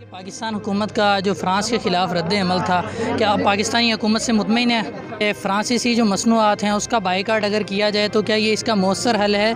پاکستان حکومت کا جو فرانس کے خلاف رد عمل تھا، کیا آپ پاکستانی حکومت سے مطمئن ہے؟ فرانسیسی جو مصنوعات ہیں اس کا بائیکاٹ اگر کیا جائے تو کیا یہ اس کا مؤثر حل ہے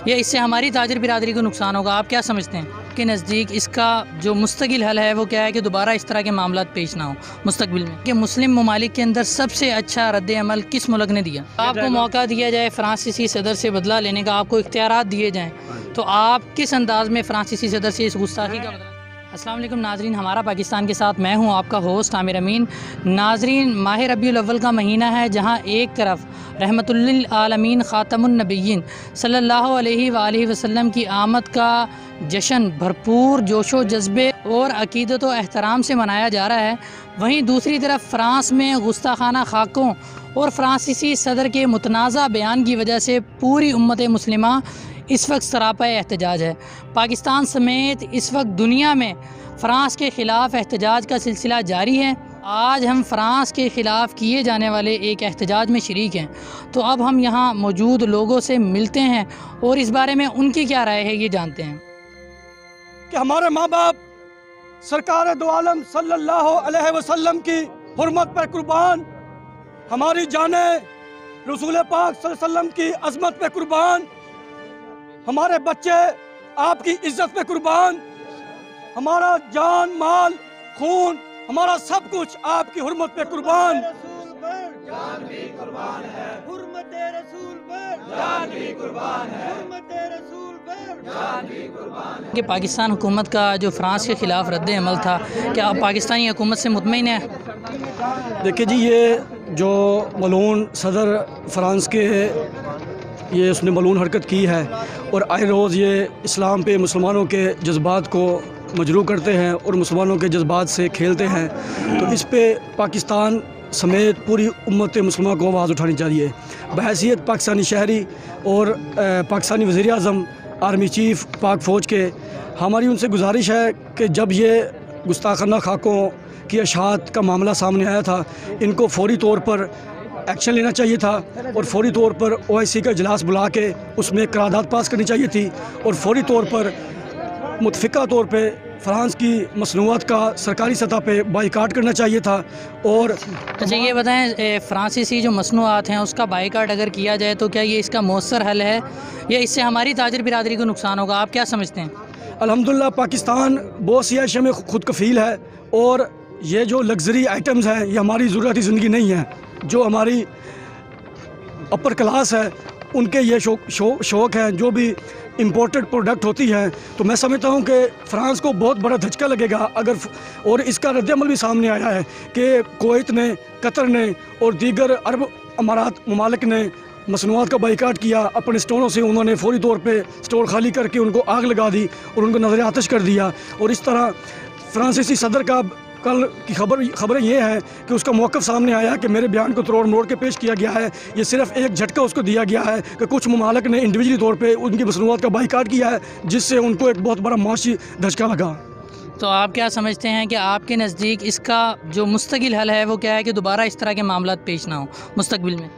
یا اس سے ہماری تاجر برادری کو نقصان ہوگا؟ آپ کیا سمجھتے ہیں آپ کے نزدیک اس کا جو مستقل حل ہے وہ کیا ہے کہ دوبارہ اس طرح کے معاملات پیش نہ ہوں مستقبل میں؟ کہ مسلم ممالک کے اندر سب سے اچھا رد عمل کس ملک نے دیا؟ آپ کو موقع دیا جائے فرانسیسی صدر سے بدلہ لینے کا، آپ کو اختیارات دیے جائیں تو آپ کس انداز میں فرانسیسی صدر سے اس گستاخی کا بدلہ؟ السلام علیکم ناظرین، ہمارا پاکستان کے ساتھ میں ہوں آپ کا ہوسٹ عامر امین۔ ناظرین، ماہ ربیع الاول کا مہینہ ہے جہاں ایک طرف رحمت للعالمین خاتم النبیین صلی اللہ علیہ وآلہ وسلم کی آمد کا جشن بھرپور جوش و جذبے اور عقیدت و احترام سے منایا جا رہا ہے، وہیں دوسری طرف فرانس میں گستاخانہ خاکوں اور فرانسیسی صدر کے متنازع بیان کی وجہ سے پوری امت مسلمہ اس وقت سراپا احتجاج ہے۔ پاکستان سمیت اس وقت دنیا میں فرانس کے خلاف احتجاج کا سلسلہ جاری ہے۔ آج ہم فرانس کے خلاف کیے جانے والے ایک احتجاج میں شریک ہیں، تو اب ہم یہاں موجود لوگوں سے ملتے ہیں اور اس بارے میں ان کی کیا رائے ہے یہ جانتے ہیں۔ کہ ہمارے ماں باپ سرکار دو عالم صلی اللہ علیہ وسلم کی حرمت پر قربان، ہماری جانیں رسول پاک صلی اللہ علیہ وسلم کی عظمت پہ قربان، ہمارے بچے آپ کی عزت پہ قربان، ہمارا جان مال خون ہمارا سب کچھ آپ کی حرمت پہ قربان۔ جان بھی قربان ہے، حرمت رسول پر جان بھی قربان ہے، حرمت رسول پر جان بھی قربان ہے۔ کہ پاکستان حکومت کا جو فرانس کے خلاف رد عمل تھا، کیا آپ پاکستانی حکومت سے مطمئن ہیں؟ دیکھیں جی، یہ جو ملعون صدر فرانس کے یہ اس نے ملعون حرکت کی ہے اور آئے روز یہ اسلام پہ مسلمانوں کے جذبات کو مجروح کرتے ہیں اور مسلمانوں کے جذبات سے کھیلتے ہیں، تو اس پہ پاکستان سمیت پوری امت مسلمہ کو آواز اٹھانی چاہیے۔ بحیثیت پاکستانی شہری اور پاکستانی وزیر اعظم آرمی چیف پاک فوج کے، ہماری ان سے گزارش ہے کہ جب یہ گستاخانہ خاکوں کی اشاعت کا معاملہ سامنے آیا تھا، ان کو فوری طور پر ایکشن لینا چاہیے تھا اور فوری طور پر OIC کا اجلاس بلا کے اس میں قرارداد پاس کرنی چاہیے تھی اور فوری طور پر متفقہ طور پہ فرانس کی مصنوعات کا سرکاری سطح پہ بائیکاٹ کرنا چاہیے تھا۔ اور اچھا یہ بتائیں، فرانسیسی جو مصنوعات ہیں اس کا بائیکاٹ اگر کیا جائے تو کیا یہ اس کا مؤثر حل ہے یا اس سے ہماری تاجر برادری کو نقصان ہوگا؟ آپ کیا سمجھتے ہیں؟ الحمدللہ پاکستان بہت سی اشیاء میں خود کفیل ہے اور یہ جو لگژری آئٹمز ہیں یہ ہماری ضروریاتی زندگی نہیں ہے۔ جو ہماری اپر کلاس ہے ان کے یہ شوق ہیں، جو بھی امپورٹڈ پروڈکٹ ہوتی ہیں، تو میں سمجھتا ہوں کہ فرانس کو بہت بڑا دھچکا لگے گا اگر، اور اس کا رد عمل بھی سامنے آیا ہے کہ کویت نے، قطر نے اور دیگر عرب امارات ممالک نے مصنوعات کا بائیکاٹ کیا، اپنے سٹوروں سے انہوں نے فوری طور پہ سٹور خالی کر کے ان کو آگ لگا دی اور ان کو نظر آتش کر دیا، اور اس طرح فرانسیسی صدر کا کل کی خبریں یہ ہیں کہ اس کا موقف سامنے آیا کہ میرے بیان کو توڑ موڑ کے پیش کیا گیا ہے، یہ صرف ایک جھٹکا اس کو دیا گیا ہے کہ کچھ ممالک نے انڈیویجولی طور پہ ان کی مصنوعات کا بائیکاٹ کیا ہے، جس سے ان کو ایک بہت بڑا معاشی دھچکا لگا۔ تو آپ کیا سمجھتے ہیں کہ آپ کے نزدیک اس کا جو مستقل حل ہے وہ کیا ہے کہ دوبارہ اس طرح کے معاملات پیش نہ ہوں مستقبل میں؟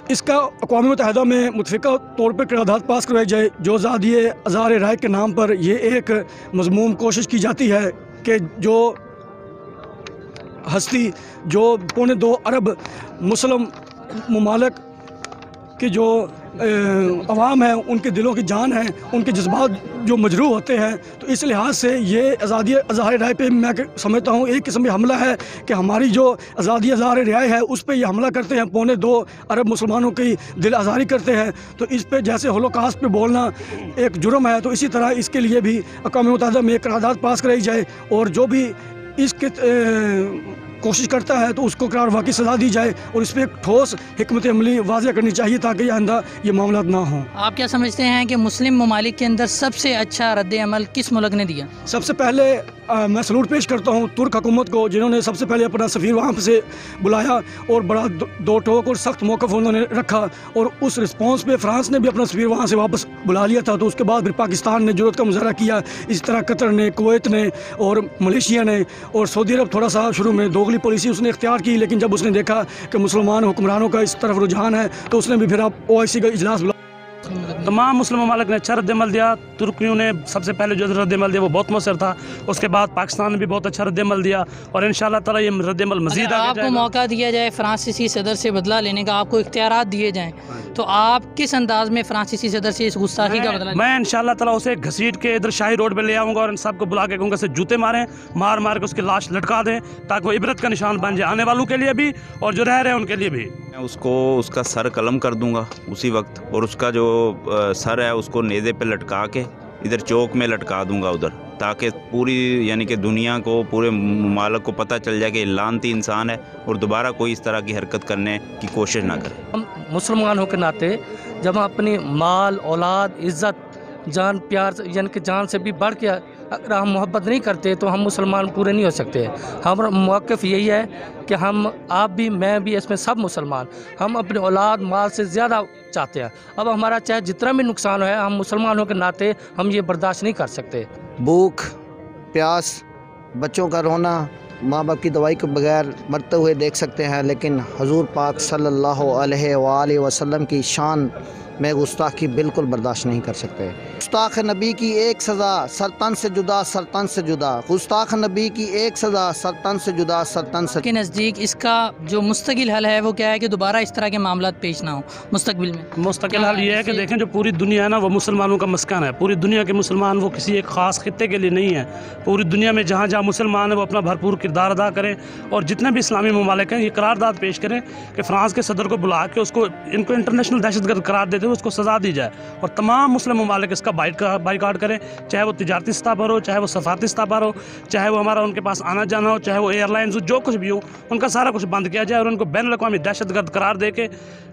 اس کا اقوام متحدہ میں متفقہ طور پر قرارداد پاس کروائی جائے۔ جو آزادی اظہار رائے کے نام پر یہ ایک مذموم کوشش کی جاتی ہے کہ جو ہستی، جو 2.25 ارب مسلم ممالک کے جو عوام ہیں، ان کے دلوں کی جان ہیں، ان کے جذبات جو مجروح ہوتے ہیں، تو اس لحاظ سے یہ آزادی اظہار رائے پہ میں سمجھتا ہوں ایک قسم کا حملہ ہے کہ ہماری جو آزادی اظہار رائے ہے اس پہ یہ حملہ کرتے ہیں، 2.25 ارب مسلمانوں کی دل آزاری کرتے ہیں، تو اس پہ جیسے ہولوکاسٹ پہ بولنا ایک جرم ہے، تو اسی طرح اس کے لیے بھی اقوام متحدہ میں ایک قرارداد پاس کرائی جائے اور جو بھی اس کے کوشش کرتا ہے تو اس کو قرار واقعی سزا دی جائے اور اس پہ ایک ٹھوس حکمت عملی واضح کرنی چاہیے تاکہ آئندہ یہ معاملات نہ ہوں۔ آپ کیا سمجھتے ہیں کہ مسلم ممالک کے اندر سب سے اچھا رد عمل کس ملک نے دیا؟ سب سے پہلے میں سلوٹ پیش کرتا ہوں ترک حکومت کو، جنہوں نے سب سے پہلے اپنا سفیر وہاں سے بلایا اور بڑا دو ٹوک اور سخت موقف انہوں نے رکھا، اور اس رسپانس پہ فرانس نے بھی اپنا سفیر وہاں سے واپس بلا لیا تھا، تو اس کے بعد پھر پاکستان نے جرأت کا مظاہرہ کیا، اس طرح قطر نے، کویت نے اور ملیشیا نے، اور سعودی عرب تھوڑا سا شروع میں دوغلی پالیسی اس نے اختیار کی، لیکن جب اس نے دیکھا کہ مسلمان حکمرانوں کا اس طرف رجحان ہے تو اس نے بھی پھر OIC کا اجلاس بلا तमाम मुस्लिम ममालिक ने अच्छा रद्द-ए-अमल दिया। तुर्कियों ने सबसे पहले जो रद्द-ए-अमल दिया वो बहुत मौसर था, उसके बाद पाकिस्तान ने भी बहुत अच्छा रद्द-ए-अमल दिया और इंशाअल्लाह ताला ये रद्द-ए-अमल मज़ीद आगे आपको जाएगा। मौका दिया जाए फ्रांसीसी सदर से बदला लेने का, आपको इख्तियारात दिए जाएँ, तो आप किस अंदाज में फ्रांसीसी सदर से इस गुस्ताखी का बदला? मैं इंशाअल्लाह ताला उसे घसीट के इधर शाही रोड पे ले आऊँगा और इन सबको बुला के कहूँगा से जूते मारें, मार मार के उसकी लाश लटका दें, ताकि वो इबरत का निशान बन जाए आने वालों के लिए भी और जो रह रहे हैं उनके लिए भी। मैं उसको उसका सर कलम कर दूंगा उसी वक्त, और उसका जो सर है उसको नेज़े पे लटका के इधर चौक में लटका दूंगा उधर, ताकि पूरी यानी कि दुनिया को, पूरे ममालिक को पता चल जाए कि लानती इंसान है और दोबारा कोई इस तरह की हरकत करने की कोशिश ना करे। हम मुसलमान होकर नाते जब हम अपनी माल, औलाद, इज़्ज़त, जान, प्यार यानी कि जान से भी बढ़ के अगर हम मोहब्बत नहीं करते तो हम मुसलमान पूरे नहीं हो सकते। हमारा मौक़िफ़ यही है कि हम, आप भी, मैं भी, इसमें सब मुसलमान, हम अपने औलाद, माल से ज़्यादा चाहते हैं। अब हमारा चाहे जितना भी नुकसान है, हम मुसलमानों के नाते हम ये बर्दाश्त नहीं कर सकते। भूख, प्यास, बच्चों का रोना, माँ बाप की दवाई के बगैर मरते हुए देख सकते हैं, लेकिन हुज़ूर पाक सल्लल्लाहु अलैहि वसल्लम की शान में गुस्ताखी बिल्कुल बर्दाश्त नहीं कर सकते। गुस्ताख नबी की एक सज़ा सरतन से जुदा, सरतन से जुदा। गुस्ताख नबी की एक सज़ा सरतन से जुदा, सरतन से। के नज़दीक इसका जो मुस्तकिल हल है वो क्या है कि दोबारा इस तरह के मामला पेश ना हो मुस्तकबिल में? मुस्तकिल हल ये है कि देखें, जो पूरी दुनिया है ना वो मुसलमानों का मस्कन है। पूरी दुनिया के मुसलमान वो किसी एक ख़ास खित्ते के लिए नहीं है। पूरी दुनिया में जहाँ जहाँ मुसलमान है वो अपना भरपूर किरदार अदा करें और जितने भी इस्लामी ममालिक हैं ये करारदाद पेश करें कि फ़्रांस के सदर को बुला के उसको, इनको इंटरनेशनल दहशतगर्द करार देते हुए उसको सज़ा दी जाए और तमाम मुस्लिम ममालिक इसका बाइकाट करें, चाहे वो तिजारती सतह पर हो, चाहे वो सफारती सतह पर हो, चाहे वो हमारा उनके पास आना जाना हो, चाहे वो एयरलाइंस हो, जो कुछ भी हो, उनका सारा कुछ बंद किया जाए और उनको बैनुल अक़वामी दहशतगर्द करार दे के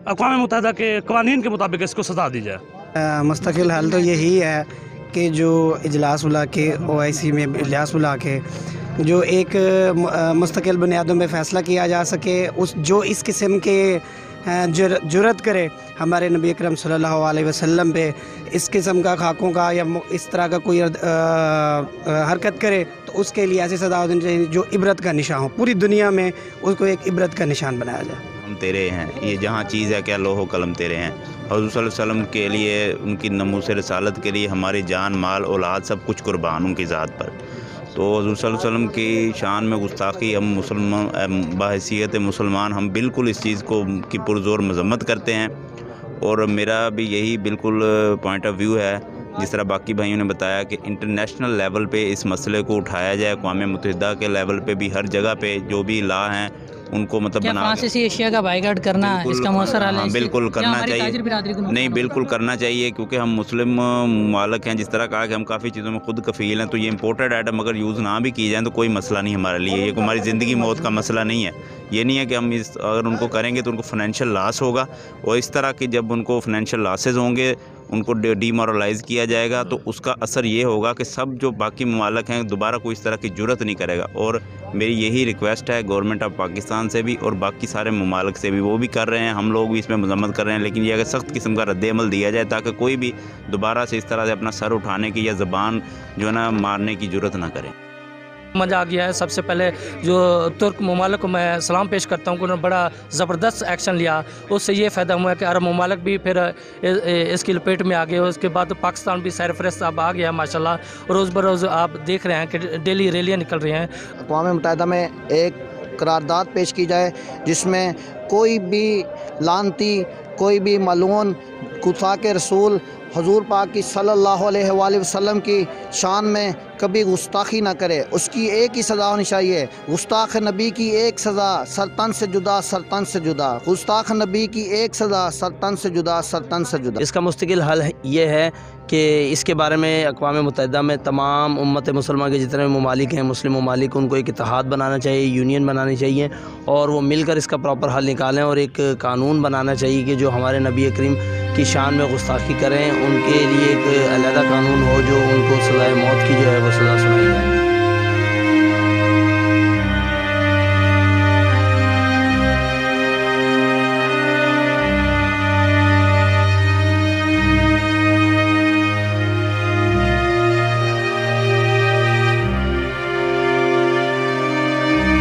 अक़वाम मुत्तहिदा के क़वानीन के मुताबिक इसको सज़ा दी जाए। मुस्तकिल हल तो यही है कि जो इजलास बुला के, OIC में इजलास बुला के जो एक मुस्तकिल बुनियादों में फ़ैसला किया जा सके, उस जो इस किस्म के जुरत करे हमारे नबी अकरम सल्लल्लाहु अलैहि वसल्लम पे, इस किस्म का खाकों का या इस तरह का कोई हरकत करे तो उसके लिए ऐसी सज़ा होनी चाहिए जो इबरत का निशान हो, पूरी दुनिया में उसको एक इबरत का निशान बनाया जाए। हम तेरे हैं, ये जहाँ चीज़ है क्या लोहो कलम तेरे हैं। हुज़ूर सल्लल्लाहु अलैहि वसल्लम के लिए, उनकी नमूस रसालत के लिए हमारी जान, माल, औलाद सब कुछ कुर्बान उनकी ज़ात पर। तो हुज़ूर सल्लल्लाहु अलैहि वसल्लम की शान में गुस्ताखी हम मुसलमान बहैसियत मुसलमान हम बिल्कुल इस चीज़ को की पुरज़ोर मज़म्मत करते हैं और मेरा भी यही बिल्कुल पॉइंट ऑफ व्यू है, जिस तरह बाकी भाइयों ने बताया कि इंटरनेशनल लेवल पे इस मसले को उठाया जाए। अक़वाम मुत्तहिदा के लेवल पे भी हर जगह पे जो भी लॉ हैं उनको मतलब क्या फ्रांसीसी एशिया का बाइकाट करना इसका मौसर हाल है? हाँ, बिल्कुल करना चाहिए। नहीं, बिल्कुल करना चाहिए, क्योंकि हम मुस्लिम ममालिक हैं। जिस तरह कहा कि हम काफ़ी चीज़ों में खुद कफ़ील हैं, तो ये इंपोर्टेड आइटम अगर यूज़ ना भी की जाए तो कोई मसला नहीं हमारे लिए। ये हमारी ज़िंदगी मौत का मसला नहीं है। ये नहीं है कि हम इस अगर उनको करेंगे तो उनको फाइनेंशियल लॉस होगा, और इस तरह की जब उनको फाइनेंशियल लॉसेस होंगे, उनको डीमोरलाइज़ किया जाएगा, तो उसका असर ये होगा कि सब जो बाकी ममालिक हैं दोबारा कोई इस तरह की जुर्रत नहीं करेगा। और मेरी यही रिक्वेस्ट है गवर्नमेंट ऑफ पाकिस्तान से भी और बाकी सारे ममालिक से भी, वो भी कर रहे हैं, हम लोग भी इसमें मजम्मत कर रहे हैं, लेकिन ये अगर सख्त किस्म का रद्द-ए-अमल दिया जाए ताकि कोई भी दोबारा से इस तरह से अपना सर उठाने की या ज़बान जो है ना मारने की जुर्रत ना करे। मज़ा आ गया है। सबसे पहले जो तुर्क ममालिक को मैं सलाम पेश करता हूँ कि उन्होंने बड़ा ज़बरदस्त एक्शन लिया, उससे ये फ़ायदा हुआ कि अरब ममालिक भी फिर इसकी लपेट में आ गए। उसके बाद तो पाकिस्तान भी सरफहरिस्त अब आ गया है माशाल्लाह, रोज़ बरोज़ आप देख रहे हैं कि डेली रैलियाँ निकल रही हैं। अक़वाम मुत्तहिदा में एक करारदाद पेश की जाए जिसमें कोई भी लानती, कोई भी मलून गुस्ताख़ रसूल हुज़ूर पाक की सल्लल्लाहु अलैहि वसल्लम की शान में कभी गुस्ताखी ना करे, उसकी एक ही सज़ा होनी चाहिए। गुस्ताख नबी की एक सज़ा सरतन से जुदा, सरतन से जुदा। गुस्ताख नबी की एक सज़ा सरतन से जुदा, सरतन से जुदा। इसका मुस्तकिल हल ये है कि इसके बारे में अक़वाम मुत्तहिदा में तमाम उम्मत मुसलमान के जितने ममालिक हैं, मुस्लिम ममालिक, उनको एक इत्तेहाद बनाना चाहिए, यूनियन बनानी चाहिए और वो मिलकर इसका प्रॉपर हल निकालें और एक कानून बनाना चाहिए कि जो हमारे नबी करीम की शान में गुस्ताखी करें उनके लिए एक अलहदा कानून हो जो उनको सज़ाए मौत की जो है वो सज़ा सुनाई जाए।